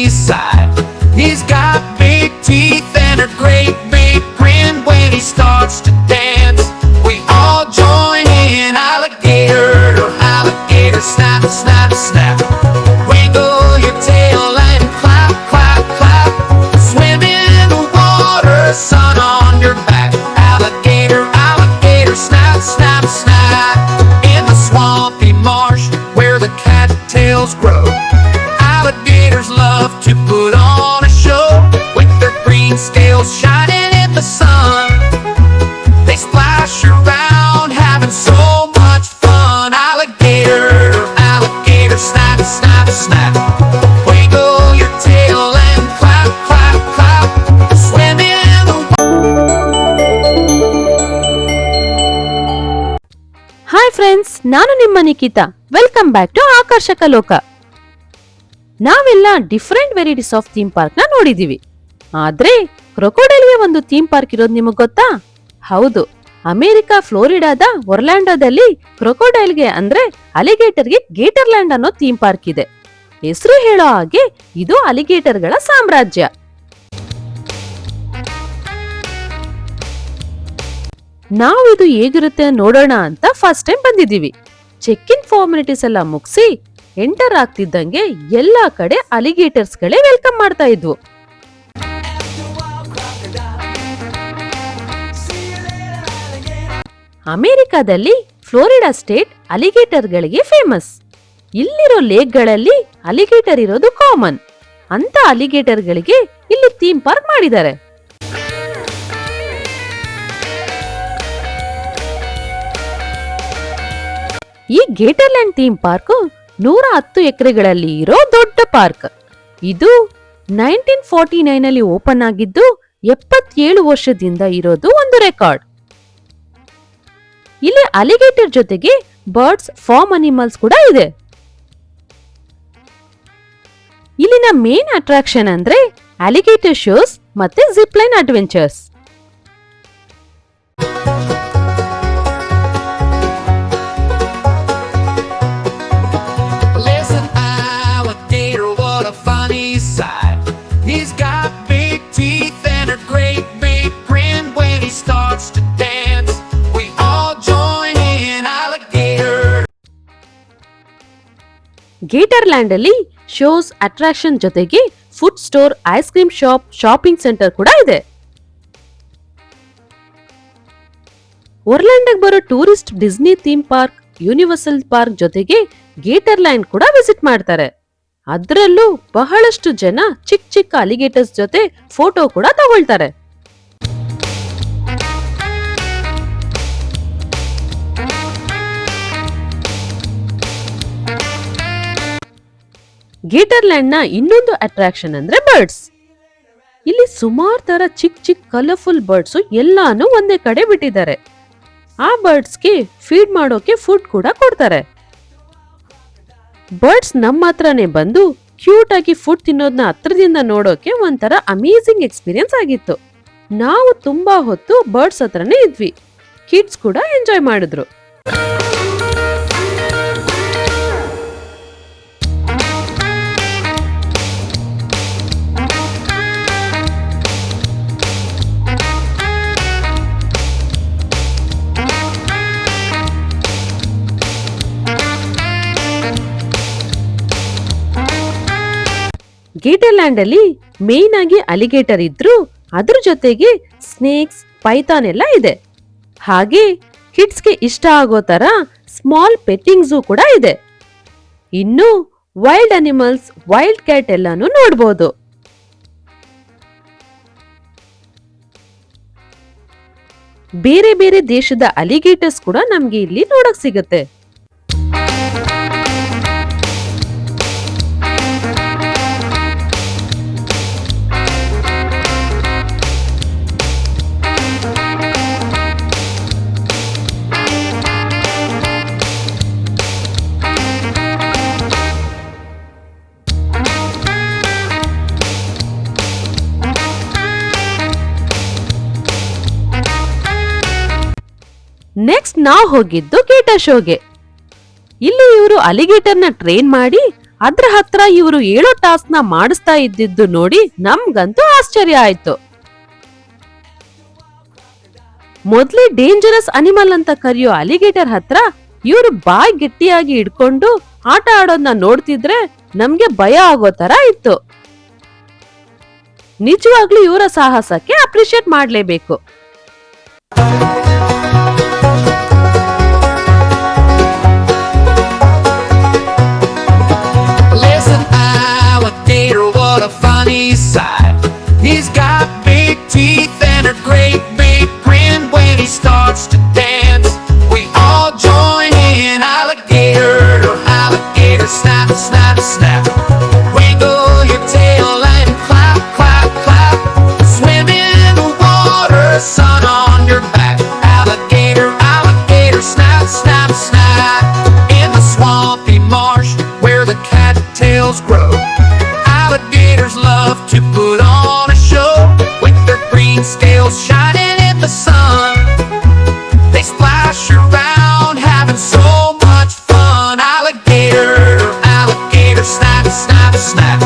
funny side. He's got big teeth and a great big grin when he starts to dance. We all join in. Alligator to alligator, snap, snap, snap. Wiggle your tail and clap, clap, clap. Swim in the water, sun on your back. Alligator, alligator, snap, snap, snap. In the swampy marsh where the cattails grow, alligators love to put on a show with their green scales shining in the sun. They splash around having so much fun. Alligator, alligator, snap, snap, snap. Wiggle your tail and clap, clap, clap. Swim in the hi friends, ನಾನು ನಿಮ್ಮ Nikhita. Welcome back to ಆಕರ್ಷಕ ಲೋಕ. ನಾವೆಲ್ಲ different varieties of theme park ನ ನೋಡಿದೀವಿ. ಆದ್ರೆ ಕ್ರೊಕೊಡೈಲ್ಗೆ ಒಂದು theme park ಇರೋದು ನಿಮಗ್ ಗೊತ್ತಾ? ಹೌದು, ಅಮೆರಿಕಾ ಫ್ಲೋರಿಡಾದ ಒರ್ಲ್ಯಾಂಡೋದಲ್ಲಿ ಕ್ರೊಕೊಡೈಲ್ಗೆ ಅಂದ್ರೆ ಅಲಿಗೇಟರ್ಗೆ ಗೇಟರ್ಲ್ಯಾಂಡ್ ಅನ್ನೋ ಥೀಮ್ ಪಾರ್ಕ್ ಇದೆ. ಹೆಸರು ಹೇಳೋ ಹಾಗೆ ಇದು ಅಲಿಗೇಟರ್ಗಳ ಸಾಮ್ರಾಜ್ಯ. ನಾವು ಇದು ಹೇಗಿರುತ್ತೆ ನೋಡೋಣ ಅಂತ ಫಸ್ಟ್ ಟೈಮ್ ಬಂದಿದ್ದೀವಿ. ಚೆಕ್ ಇನ್ ಫಾರ್ಮಾಲಿಟೀಸ್ ಎಲ್ಲ ಮುಗಿಸಿ ಎಂಟರ್ ಆಗ್ತಿದ್ದಂಗೆ ಎಲ್ಲಾ ಕಡೆ ಅಲಿಗೇಟರ್ಸ್ ಗಳೇ ವೆಲ್ಕಮ್ ಮಾಡ್ತಾ ಇದ್ವು. ಅಮೆರಿಕಾದಲ್ಲಿ ಫ್ಲೋರಿಡಾ ಸ್ಟೇಟ್ ಅಲಿಗೇಟರ್ ಗಳಿಗೆ ಫೇಮಸ್. ಇಲ್ಲಿರೋ ಲೇಕ್ಗಳಲ್ಲಿ ಅಲಿಗೇಟರ್ ಇರೋದು ಕಾಮನ್. ಅಂತ ಅಲಿಗೇಟರ್ ಗಳಿಗೆ ಇಲ್ಲಿ ಥೀಮ್ ಪಾರ್ಕ್ ಮಾಡಿದ್ದಾರೆ. ಈ ಗೇಟರ್ಲ್ಯಾಂಡ್ ಥೀಮ್ ಪಾರ್ಕ್ 110 ಎಕರೆಗಳಲ್ಲಿ ಇರೋ ದೊಡ್ಡ ಪಾರ್ಕ್. ಇದು 1949 ಅಲ್ಲಿ ಓಪನ್ ಆಗಿದ್ದು 77 ವರ್ಷದಿಂದ ಇರೋದು ಒಂದು ರೆಕಾರ್ಡ್. ಇಲ್ಲಿ ಅಲಿಗೇಟರ್ ಜೊತೆಗೆ ಬರ್ಡ್ಸ್, ಫಾರ್ಮ್ ಅನಿಮಲ್ಸ್ ಕೂಡ ಇದೆ. ಇಲ್ಲಿನ ಮೇನ್ ಅಟ್ರಾಕ್ಷನ್ ಅಂದ್ರೆ ಅಲಿಗೇಟರ್ ಶೋಸ್ ಮತ್ತೆ zip line adventures. Listen, alligator, what a funny sight. He's got big teeth and a great big grin when he starts to dance. We all join in. Alligator. ಗೇಟರ್ಲ್ಯಾಂಡ್ ಅಲ್ಲಿ shows, attraction ಜೊತೆಗೆ food store, ice cream shop, shopping centre ಕೂಡ ಇದೆ. ಒರ್ಲ್ಯಾಂಡೋಗೆ ಬರೋ tourist Disney theme park, universal park ಜೊತೆಗೆ ಗೇಟರ್ಲ್ಯಾಂಡ್ ಕೂಡ visit ಮಾಡ್ತಾರೆ. ಅದರಲ್ಲೂ ಬಹಳಷ್ಟು ಜನ ಚಿಕ್ಕ ಚಿಕ್ಕ ಅಲಿಗೇಟರ್ಸ್ ಜೊತೆ ಫೋಟೋ ಕೂಡ ತಗೊಳ್ತಾರೆ. ಗೇಟರ್ಲ್ಯಾಂಡ್ ನ ಇನ್ನೊಂದು ಅಟ್ರಾಕ್ಷನ್ ಅಂದ್ರೆ ಬರ್ಡ್ಸ್. ಇಲ್ಲಿ ಸುಮಾರು ತರ ಚಿಕ್ಕ ಚಿಕ್ಕ ಕಲರ್ಫುಲ್ ಬರ್ಡ್ಸ್ ಎಲ್ಲಾನು ಒಂದೇ ಕಡೆ ಬಿಟ್ಟಿದ್ದಾರೆ. ಆ ಬರ್ಡ್ಸ್ಗೆ ಫೀಡ್ ಮಾಡೋಕೆ ಫುಡ್ ಕೂಡ ಕೊಡ್ತಾರೆ. ಬರ್ಡ್ಸ್ ನಮ್ಮ ಹತ್ರನೇ ಬಂದು ಕ್ಯೂಟ್ ಆಗಿ ಫುಡ್ ತಿನ್ನೋದನ್ನ ಹತ್ರದಿಂದ ನೋಡೋಕೆ ಒಂಥರ ಅಮೇಸಿಂಗ್ ಎಕ್ಸ್ಪೀರಿಯನ್ಸ್ ಆಗಿತ್ತು. ನಾವು ತುಂಬಾ ಹೊತ್ತು ಬರ್ಡ್ಸ್ ಹತ್ರನೇ ಇದ್ವಿ. ಕಿಡ್ಸ್ ಕೂಡ ಎಂಜಾಯ್ ಮಾಡಿದ್ರು. ಗೇಟರ್ಲ್ಯಾಂಡ್ ಅಲ್ಲಿ ಮೇನ್ ಆಗಿ ಅಲಿಗೇಟರ್ ಇದ್ರು ಅದ್ರ ಜೊತೆಗೆ ಸ್ನೇಕ್ಸ್, ಪೈಥಾನ್ ಎಲ್ಲ ಇದೆ. ಹಾಗೆ ಕಿಡ್ಸ್ಗೆ ಇಷ್ಟ ಆಗೋ ತರ ಸ್ಮಾಲ್ ಪೆಟ್ಟಿಂಗ್ ಝೂ ಕೂಡ ಇದೆ. ಇನ್ನು ವೈಲ್ಡ್ ಅನಿಮಲ್ಸ್, ವೈಲ್ಡ್ ಕ್ಯಾಟ್ ಎಲ್ಲಾನು ನೋಡ್ಬೋದು. ಬೇರೆ ಬೇರೆ ದೇಶದ ಅಲಿಗೇಟರ್ಸ್ ಕೂಡ ನಮ್ಗೆ ಇಲ್ಲಿ ನೋಡಕ್ ಸಿಗುತ್ತೆ. ನೆಕ್ಸ್ಟ್ ನಾವು ಹೋಗಿದ್ದು ಗೇಟರ್ ಶೋಗೆ. ಇಲ್ಲಿ ಇವರು ಅಲಿಗೇಟರ್ನ ಟ್ರೈನ್ ಮಾಡಿ ಅದ್ರ ಹತ್ರ ಇವರು ಹೇಳೋ ಟಾಸ್ಕ್ ನ ಮಾಡಿಸ್ತಾ ಇದ್ದಿದ್ದು ನೋಡಿ ನಮ್ಗಂತೂ ಆಶ್ಚರ್ಯ ಆಯ್ತು. ಮೊದ್ಲೇ ಡೇಂಜರಸ್ ಅನಿಮಲ್ ಅಂತ ಕರೆಯೋ ಅಲಿಗೇಟರ್ ಹತ್ರ ಇವರು ಬಾಯ್ ಗಟ್ಟಿಯಾಗಿ ಹಿಡ್ಕೊಂಡು ಆಟ ಆಡೋದನ್ನ ನೋಡ್ತಿದ್ರೆ ನಮ್ಗೆ ಭಯ ಆಗೋ ತರ ಇತ್ತು. ನಿಜವಾಗ್ಲೂ ಇವರ ಸಾಹಸಕ್ಕೆ ಅಪ್ರಿಶಿಯೇಟ್ ಮಾಡ್ಲೇಬೇಕು. Listen, alligator, what a funny sight. He's got big teeth and a great big grin when he starts to dance. We all join in. Alligator, alligator, snap, snap, snap. Wiggle your tail and clap, clap, clap. Swim in the water, sun on your back. Alligator, alligator, snap, snap, snap. In the swampy marsh where the cattails grow, alligators love to put on a show with their green scales shining in the sun. They splash around having so much fun. Alligator, alligator, snap, snap, snap.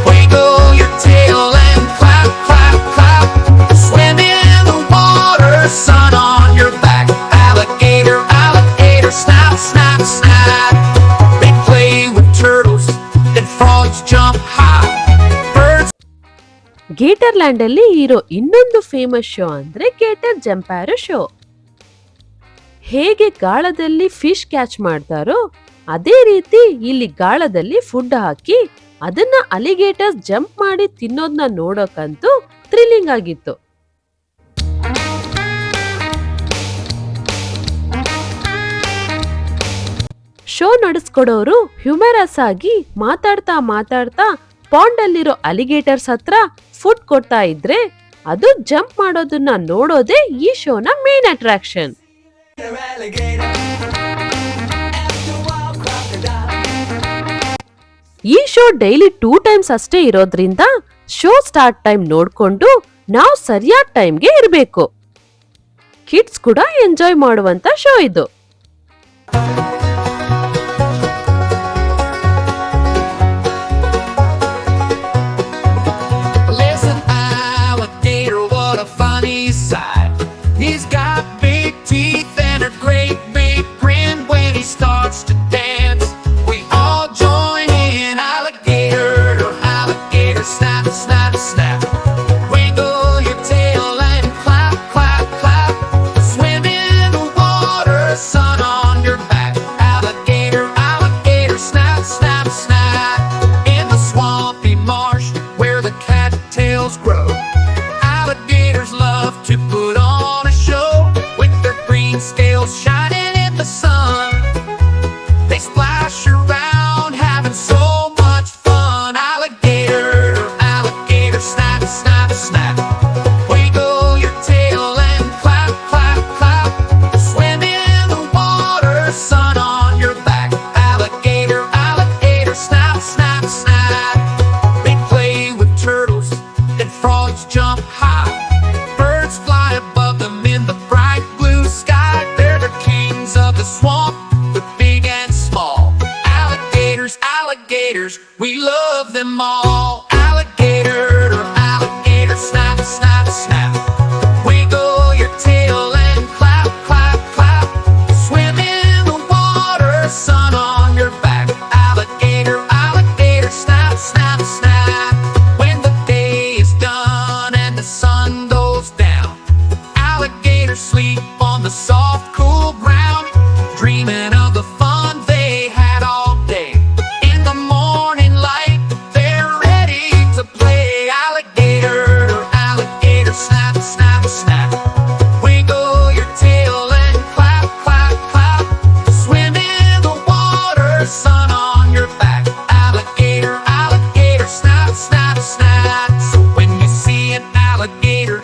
Wiggle your tail and clap, clap, clap. Swim in the water, sun on your back. Alligator, alligator, snap, snap, snap. They play with turtles and frogs jump high. Birds Gatorland ಅಲ್ಲಿ ಇರೋ ಇನ್ನೊಂದು famous show ಅಂದ್ರೆ gator jumparoo show. ಹೇಗೆ ಗಾಳದಲ್ಲಿ fish catch ಮಾಡ್ತಾರೋ ಅದೇ ರೀತಿ ಇಲ್ಲಿ ಗಾಳದಲ್ಲಿ ಫುಡ್ ಹಾಕಿ ಅದನ್ನ ಅಲಿಗೇಟರ್ಸ್ ಜಂಪ್ ಮಾಡಿ ತಿನ್ನೋದನ್ನ ನೋಡೋಕಂತೂ ಥ್ರಿಲ್ಲಿಂಗ್ ಆಗಿತ್ತು. ಶೋ ನಡೆಸ್ಕೊಡೋರು ಹ್ಯೂಮರಸ್ ಆಗಿ ಮಾತಾಡ್ತಾ ಮಾತಾಡ್ತಾ ಪಾಂಡ್ ಅಲ್ಲಿರೋ ಅಲಿಗೇಟರ್ಸ್ ಹತ್ರ ಫುಡ್ ಕೊಡ್ತಾ ಇದ್ರೆ ಅದು ಜಂಪ್ ಮಾಡೋದನ್ನ ನೋಡೋದೇ ಈ ಶೋನ ಮೇನ್ ಅಟ್ರಾಕ್ಷನ್. ಈ ಶೋ ಡೈಲಿ 2 ಟೈಮ್ಸ್ ಅಷ್ಟೇ ಇರೋದ್ರಿಂದ ಶೋ ಸ್ಟಾರ್ಟ್ ಟೈಮ್ ನೋಡ್ಕೊಂಡು ನಾವು ಸರಿಯಾದ ಟೈಮ್ಗೆ ಇರಬೇಕು. ಕಿಡ್ಸ್ ಕೂಡ ಎಂಜಾಯ್ ಮಾಡುವಂತ ಶೋ ಇದು. Listen, alligator, what a funny sight. He's got big teeth and a great big grin when he starts to dance. We all join in. Alligator, alligator, snap, snap, snap. Wiggle your tail and clap, clap, clap. Swim in the water, sun on your back. Alligator, alligator, snap, snap, snap. In the swampy marsh where the cattails grow, alligators love to put on a show with their green scales shining in the sun. They splash around having so much fun. Alligator, alligator, snap, snap, snap. Wiggle your tail and clap, clap, clap. Swim in the water, sun on your back. Alligator, alligator, snap, snap, snap. They play with turtles and frogs jump high. Birds fly above them in the bright blue sky. They're the kings of the swamp, the big and small. Alligators, alligators, we love them all. Alligator, alligator, snap, snap, snap. Wiggle your tail and clap, clap, clap. Swim in the water, sun on your back. Alligator, alligator, snap, snap, snap. When the day is done and the sun goes down, alligators sleep on the soft, cool ground, dreaming of the fun they had all day. In the morning light, they're ready to play. Alligator, alligator, snap, snap, snap. Wiggle your tail and clap, clap, clap. Swim in the water, sun on your back. Alligator, alligator, snap, snap, snap. So when you see an alligator,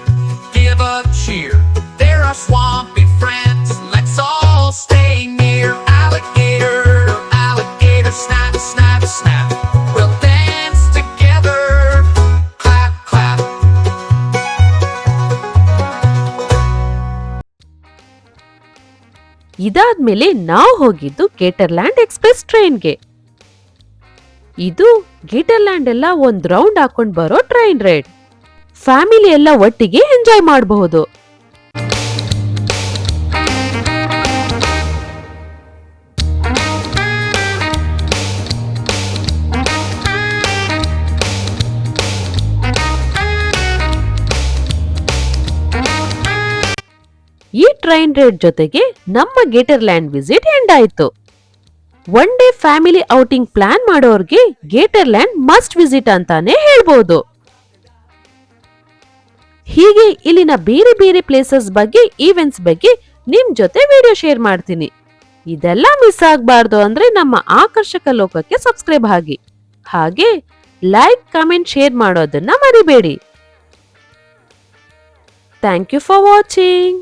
give a cheer. They're our swampy friends, let's all stay near. Alligator, alligator, snap, snap, snap. We'll dance together, clap, clap. ಇದಾದ್ಮೇಲೆ ನಾವು ಹೋಗಿದ್ದು getter land express ಟ್ರೈನ್ಗೆ. ಇದು ಗೀಟರ್ಲ್ಯಾಂಡ್ ಎಲ್ಲ ಒಂದ್ round ಹಾಕೊಂಡ್ ಬರೋ train ride. Family ಎಲ್ಲ ಒಟ್ಟಿಗೆ ಎಂಜಾಯ್ ಮಾಡಬಹುದು. ಈ ಟ್ರೈನ್ ರೈಡ್ ಜೊತೆಗೆ ನಮ್ಮ ಗೇಟರ್ಲ್ಯಾಂಡ್ ವಿಸಿಟ್ ಎಂಡ್ ಆಯ್ತು. One day family outing plan ಮಾಡೋರ್ಗೆ ಗೇಟರ್ಲ್ಯಾಂಡ್ ಮಸ್ಟ್ ವಿಸಿಟ್ ಅಂತಾನೆ ಹೇಳ್ಬೋದು. ಹೀಗೆ ಇಲ್ಲಿನ ಬೇರೆ ಬೇರೆ ಪ್ಲೇಸಸ್ ಬಗ್ಗೆ, ಈವೆಂಟ್ಸ್ ಬಗ್ಗೆ ನಿಮ್ ಜೊತೆ ವಿಡಿಯೋ ಶೇರ್ ಮಾಡ್ತೀನಿ. ಇದೆಲ್ಲ ಮಿಸ್ ಆಗ್ಬಾರ್ದು ಅಂದ್ರೆ ನಮ್ಮ ಆಕರ್ಷಕ ಲೋಕಕ್ಕೆ ಸಬ್ಸ್ಕ್ರೈಬ್ ಆಗಿ. ಹಾಗೆ ಲೈಕ್, ಕಮೆಂಟ್, ಶೇರ್ ಮಾಡೋದನ್ನ ಮರಿಬೇಡಿ. Thank you for watching.